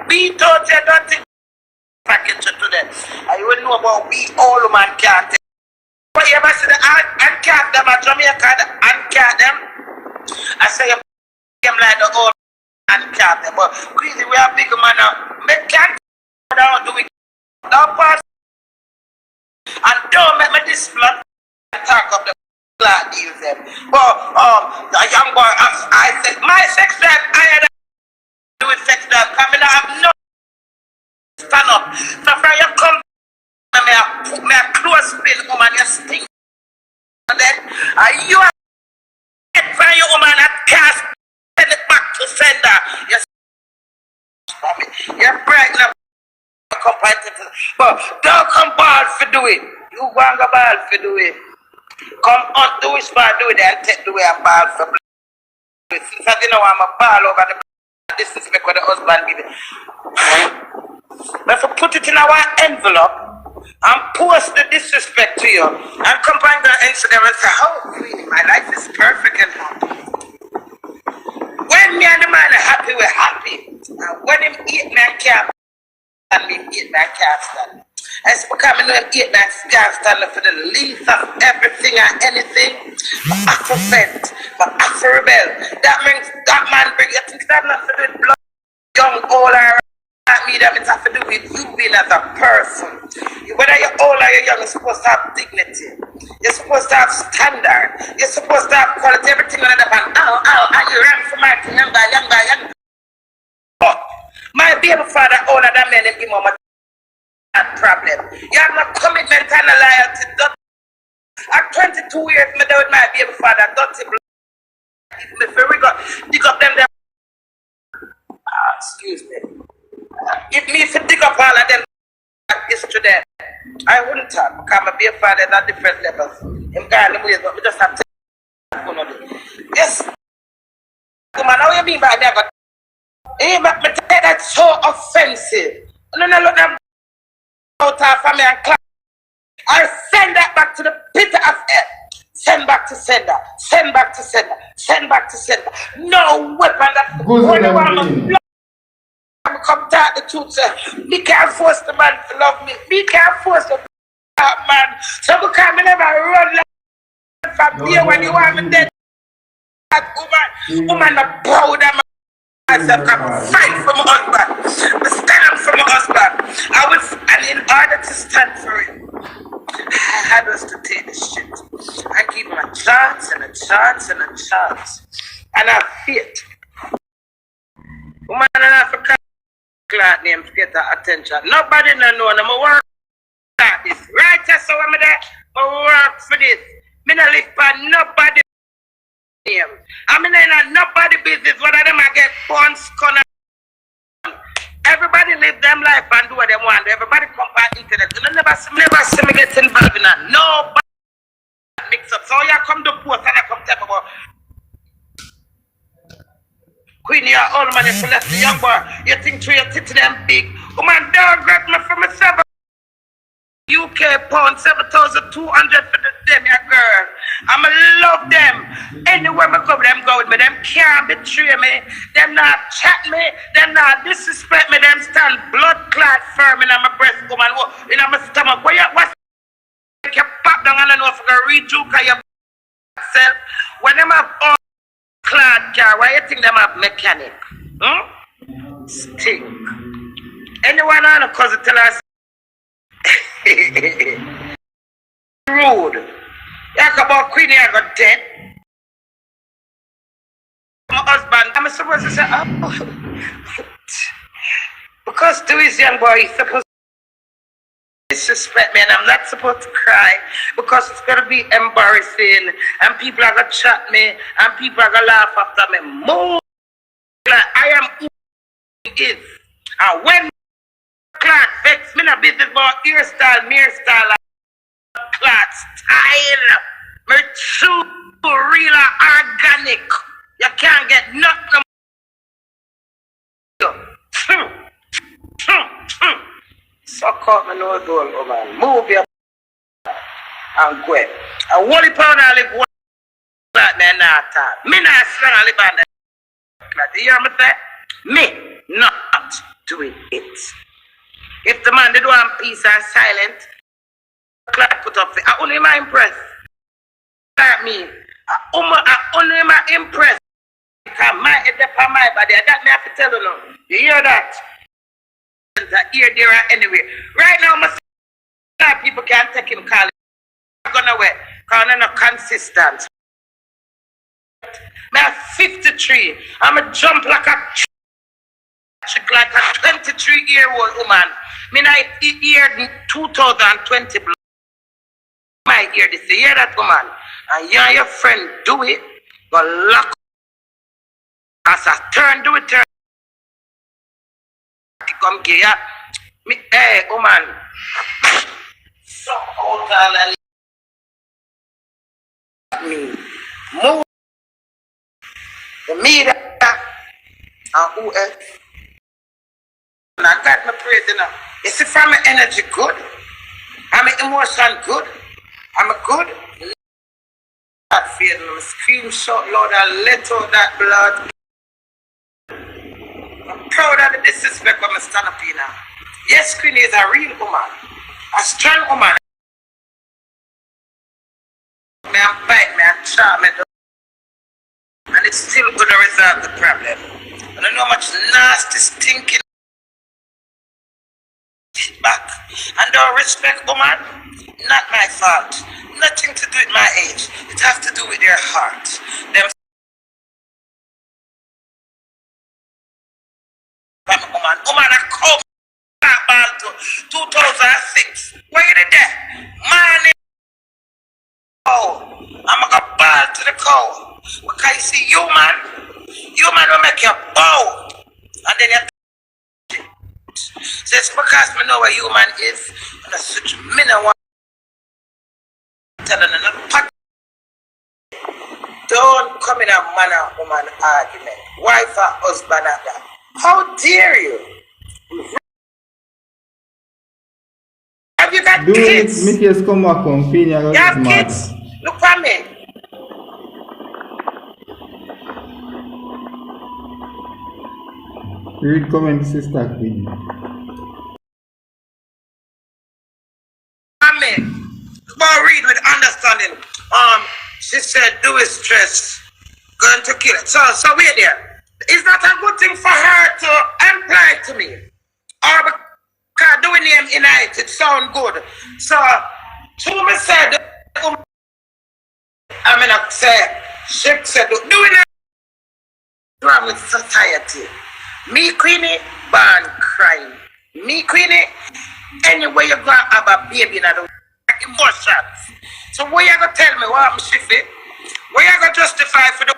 beat out your dirty package today. I will know about we all man can't. But you must see the uncat them at Jamaica, the uncat them. I say you them like the old uncat them. But Queenie, we are big man now. Make can't down do it. Don't pass. And don't make me display and talk of the black deals them. But the young boy, I said, my sex drive, I had to do with sex drive. Coming out, have no stand up. So from you come, put me a close spin, woman, you stink. And then you are from your woman that cast, send it back to sender. You're pregnant. But don't come bald for do it. You want to bald for do it. Come on, do it for do it and take the way a bald for it. Since I didn't know I'm a bald over the disrespect what the husband give it. But if I put it in our envelope and post the disrespect to you and come back on Instagram and say, oh, Queenie, my life is perfect and happy. When me and the man are happy, we're happy. And when him eat me and can't and me eat that can't stand. It's because I know eat that can't stand for the least of everything and anything. But after vent, but after rebel. That means that man bring you think that not to do with blood, young, old, or me, that means have to do with you being as a person. Whether you're old or you're young, you're supposed to have dignity. You're supposed to have standard. You're supposed to have quality, everything on the band. And you run for my young guy. My baby father older than me and him give me that problem. You have no commitment and a loyalty. At 22 years, me there with my baby father, dirty blood. If we got dig up them there. Excuse me. If me if dig up all of them yesterday, I wouldn't have because my baby father is at different levels. Him gone the ways, but we just have to yes. Woman, how you mean by that? Hey, but me tell that's so offensive. No, look them out for me and clap. I send that back to the pit of hell. Send back to sender. Send back to sender. Send back to sender. No weapon that when I come talk the truth, say, me can't force the man to love me. Me can't force the man. So because me never run like from here when you want me dead. Woman not proud of myself, I fight for my husband. I stand up for my husband. And in order to stand for it, I had us to take this shit and give him a chance and a chance and a chance. And I fit. Woman in Africa, glad name to get that attention. Nobody know I'm work like this. Right, so I'm there. I work for this. Me not live for nobody. I mean, nobody business. One of them I get funds. Everybody live them life and do what they want. Everybody come by internet. You never see me get involved in that. Nobody mix up. So you come to post and I come tell me about Queenie, you're old man, if you left the young boy. You think to your titty them big. Woman, don't grab me from a 7 UK pound, 7,200 for the day, my girl. I'ma love them. Anywhere I go, them go with me. Them can't betray me. Them not chat me. Them not disrespect me. Them stand blood clot firm in my breast, woman. In my stomach. Where what's you pop down and I know if I rejuke yourself. When them have all clot car, why you think them have mechanic? Stink. Anyone on a cousin tell us rude. Talk about Queenie, I got dead. My husband, I'm supposed to say, oh. Because Dewey's young boy, he's supposed to disrespect me, and I'm not supposed to cry because it's going to be embarrassing, and people are going to chat me, and people are going to laugh after me. More like I am who he is. And when clock vex me, no business about hairstyle, hairstyle, clock style. Me true, real, organic. You can't get nothing. Suck out my nose, man. Move your and go. A wally pound I live one like that now time. Me not slang I live on that. You hear me say? Me not. doing it. If the man did want peace and silent, I put up I only am impressed. Like me. I only am impressed. Because my head upon my body, that me have to tell you now. You hear that? Here, there, anyway. Right now, people can't take him call. I'm gonna wait. Because I'm not consistent. I'm 53. I'm a jump like a 23-year-old woman. I year 2020. My ear this. You hear that, woman? And you and your friend Dewey go lock. As I turn, do it turn. Come here. Hey, woman. So old me. Move. The media. And who else? And I got my praise enough. You see, from my energy good. I'm emotion good. I'm a good. That fear, I'm scream, shout loud, and let out that blood. I'm proud of the disrespect when I stand up here now. Yes, Queenie is a real woman. A strong woman. I bite me and charm me. And it's still going to resolve the problem. I don't know how much nasty stinking back. And don't respect woman, not my fault. Nothing to do with my age. It has to do with their heart. Them woman I come back to 2006. Where you there? Man, I'm gonna ball to the cow. Because you see, you man will make you bow. And then you so it's because I know where human is. And I switch me no want telling another. Don't come in a man and woman argument. Wife or husband at that. How dare you? Have you got kids? Do it, make us come back home. You have kids? Look for me. Read comment, sister Queenie. Amen. But read with understanding. She said, do it stress. Going to kill it. So wait there. It's not a good thing for her to imply to me. Or because doing name in it sound good. So, to me said, I mean, I say, she said, doing it wrong with society. Me, Queenie, born crying. Me, Queenie, anyway you go have a baby in the emotions. So what you gonna tell me what I'm shifting? What you gonna justify for the